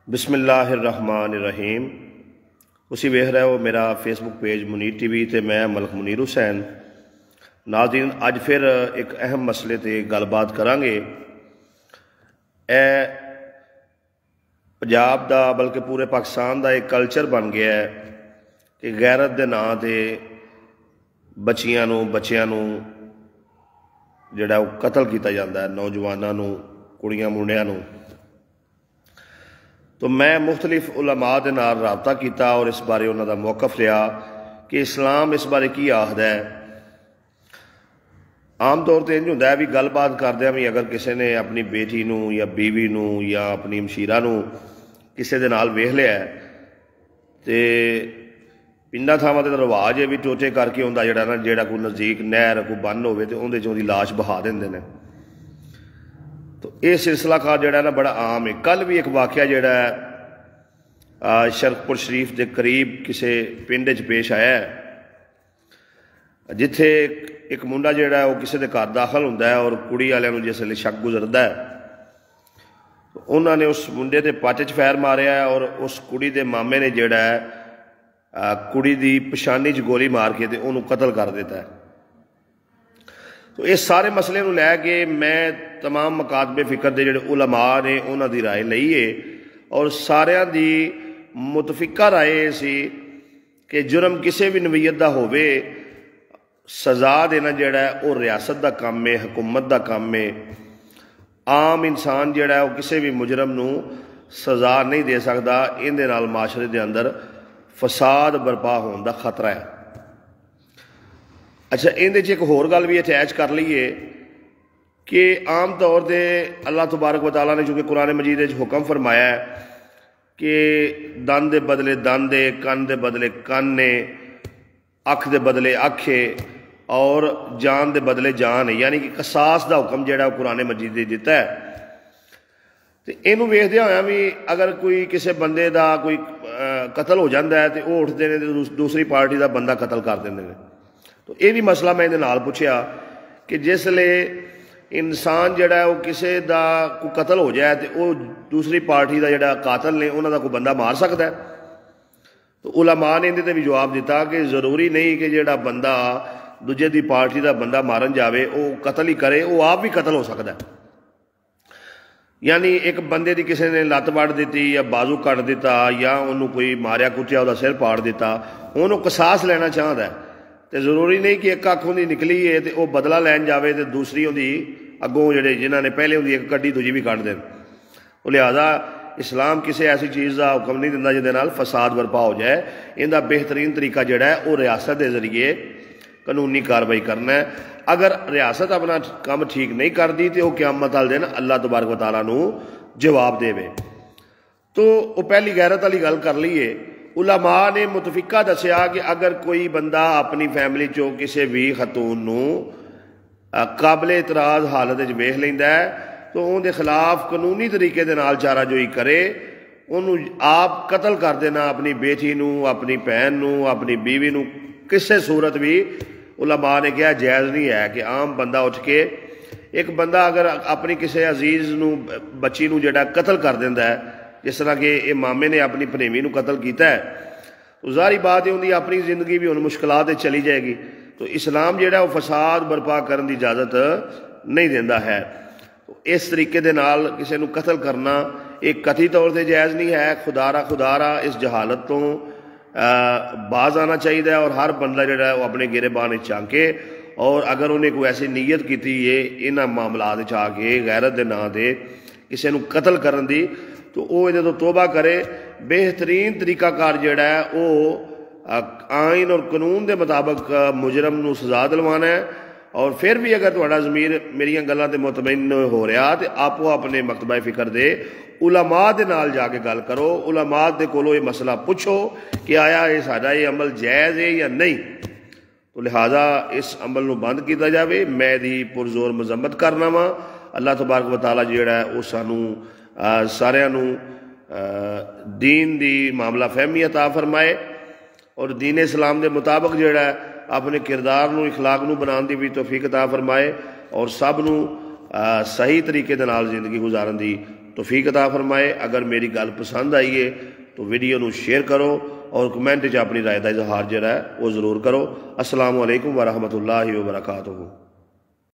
بسم اللہ الرحمن الرحیم۔ اسی ویکھ رہے ہو میرا فیس بک پیج منیر ٹی وی تے میں ملک منیر حسین۔ ناظرین اج پھر ایک اہم مسئلے تے گل بات کران گے۔ اے پنجاب دا بلکہ پورے پاکستان دا ایک کلچر بن گیا ہے کہ غیرت دے ناں تے بچیاں نو جڑا قتل کیتا جاتا ہے، نوجواناں نو، کڑیاں منڈیاں نو۔ تو میں مختلف علماء دے نال رابطہ کیتا اور اس بارے انہاں دا موقف لیا کہ اسلام اس بارے کی آخدا ہے۔ عام طور تے انج ہوندا ہے بھی گل بات کردیاں بھی اگر کسی نے اپنی بیٹی نو یا بیوی نو یا اپنی ہمشیرہ نو کسی دے نال ویکھ لیا ہے تے پنڈاں تھاواں تے رواج ہے بھی ٹوٹے کر کے اوندا جڑا کوئی نزدیک نہر کوئی بن ہوے تے اون دے چوں دی لاش بہا دیندے نے۔ تو یہ سلسلہ کار جڑا نا بڑا عام ہے۔ کل بھی ایک واقعہ جڑا ہے شرق پور شریف دے قریب کسی پنڈ چ پیش آیا ہے، جتھے ایک منڈا جڑا ہے وہ کسی دے گھر داخل ہوندا ہے اور کڑی والے نوں جس ویلے شک گزردا ہے انہوں نے اس منڈے دے پٹ چ فیر ماریا ہے اور اس کڑی دے مامے نے جڑا ہے کڑی دی پچھانی چ گولی مار کے تے انہوں قتل کر دیتا ہے۔ تو اس سارے مسئلے نو لے کے میں تمام مکاتب فکر دے جڑے علماء نے انہاں دی رائے لئی ہے اور ساریاں دی متفقہ رائے سی کہ جرم کسی بھی نوعیت دا ہووے، سزا دینا جڑا ہے وہ ریاست دا کام ہے، حکومت دا کام ہے۔ عام انسان جڑا ہے وہ کسی بھی مجرم نو سزا نہیں دے سکتا، ان دے نال معاشرے دے اندر فساد برپا ہون دا خطرہ ہے۔ اچھا اندے ایک ہور گل بھی اٹیچ کر لئیے کہ عام طور دے اللہ تبارک و تعالیٰ نے چونکہ قرآن مجید وچ حکم فرمایا ہے کہ دن دے بدلے دن دے، کن دے بدلے کن نے، اکھ دے بدلے اکھ ہے اور جان دے بدلے جان ہے، یعنی کہ قصاص دا حکم جڑا قرآن مجید نے دیتا ہے۔ تو اینو ویکھدے ہویا بھی اگر کوئی کسی بندے دا کوئی قتل ہو جاتا ہے تو وہ اٹھتے ہیں دوسری پارٹی دا بندہ قتل کر دیں۔ تو یہ بھی مسئلہ میں اندے نال پوچھیا کہ جس لئے انسان جڑا ہے وہ کسی دا کوئی قتل ہو جائے تو وہ دوسری پارٹی دا جڑا قاتل نے انہاں دا کوئی بندہ مار سکتا ہے؟ تو علماء نے اندے تے بھی جواب دیتا کہ ضروری نہیں کہ جڑا بندہ دوجے دی پارٹی دا بندہ مارن جاوے وہ قتل ہی کرے، وہ آپ بھی قتل ہو سکتا ہے۔ یعنی ایک بندے دی کسی نے لت وڑ دیتی یا بازو کٹ دیتا یا انہوں کوئی ماریا کٹیا وہ سر پاڑ دیتا، انہوں قصاص لینا چاہتا ہے تو ضروری نہیں کہ ایک اکھ ہوندی نکلی ہے تو وہ بدلہ لین جاوے تو دوسری ہوندی اگوں جڑے جنہاں نے پہلے ہوندی ایک کڈی دوجی بھی کٹ دین۔ تو لہذا اسلام کسی ایسی چیز کا حکم نہیں دیندا جہدے نال فساد برپا ہو جائے۔ ان دا بہترین طریقہ جڑا ہے وہ ریاست دے ذریعے قانونی کاروائی کرنا ہے۔ اگر ریاست اپنا کام ٹھیک نہیں کرتی تو وہ قیامت والے دن اللہ تبارک و تعالیٰ نو جواب دے۔ تو وہ پہلی غیرت والی گل کر لیے۔ علماء نے متفقہ دسیا کہ اگر کوئی بندہ اپنی فیملی چو کسی بھی خاتون نو قابل اعتراض حالت ویکھ لیندا ہے تو ان دے خلاف قانونی طریقے دے نال چارہ جوئی کرے، انہوں آپ قتل کر دینا اپنی بیٹی نو، اپنی بہن نو، اپنی بیوی نو کسی صورت بھی علماء نے کہا جائز نہیں ہے کہ عام بندہ اٹھ کے ایک بندہ اگر اپنی کسی عزیز نو بچی نو جڑا قتل کر دیندا ہے، جس طرح کہ یہ مامے نے اپنی بھنیوی نو قتل کیتا ہے، تو ظاہری بات ہے اندی اپنی زندگی بھی ان مشکلات چلی جائے گی۔ تو اسلام جڑا وہ فساد برپا کرن دی اجازت نہیں دیندا ہے۔ اس طریقے دے نال کسی نو قتل کرنا ایک قطعی طور سے جائز نہیں ہے۔ خدا را اس جہالت تو باز آنا چاہیے اور ہر بندہ جڑا ہے وہ اپنے گریبان چانکے، اور اگر انہیں کوئی ایسی نیت کیتی ہے انہاں معاملات چ آ کے غیرت دے ناں دے کسی نو قتل کرن دی تو وہ یہ تو توبہ کرے۔ بہترین طریقہ کار جڑا ہے وہ آئین اور قانون دے مطابق مجرم نو سزا دلوانا ہے، اور پھر بھی اگر تہاڈا ضمیر میریاں گلاں تے مطمئن ہو رہا تو آپ اپنے مکتبہ فکر دے علماء دے نال جا کے گل کرو، علماء دے کولو یہ مسئلہ پوچھو کہ آیا یہ ساڈا یہ عمل جائز ہے یا نہیں۔ تو لہذا اس عمل نو بند کیتا جاوے۔ میں دی پرزور مذمت کرنا وا۔ اللہ تبارک و تعالیٰ جڑا ہے وہ سانو ساریاں نو دین دی معاملہ فہمی عطا فرمائے اور دین اسلام دے مطابق جڑا ہے اپنے کردار نو اخلاق نو بنان دی بھی توفیق عطا فرمائے اور سب نو صحیح طریقے دے نال زندگی گزارن دی توفیق عطا فرمائے۔ اگر میری گل پسند آئی ہے تو ویڈیو نو شیئر کرو اور کمنٹ اپنی رائے کا اظہار جڑا ہے وہ ضرور کرو۔ السلام علیکم ورحمۃ اللہ وبرکاتہ۔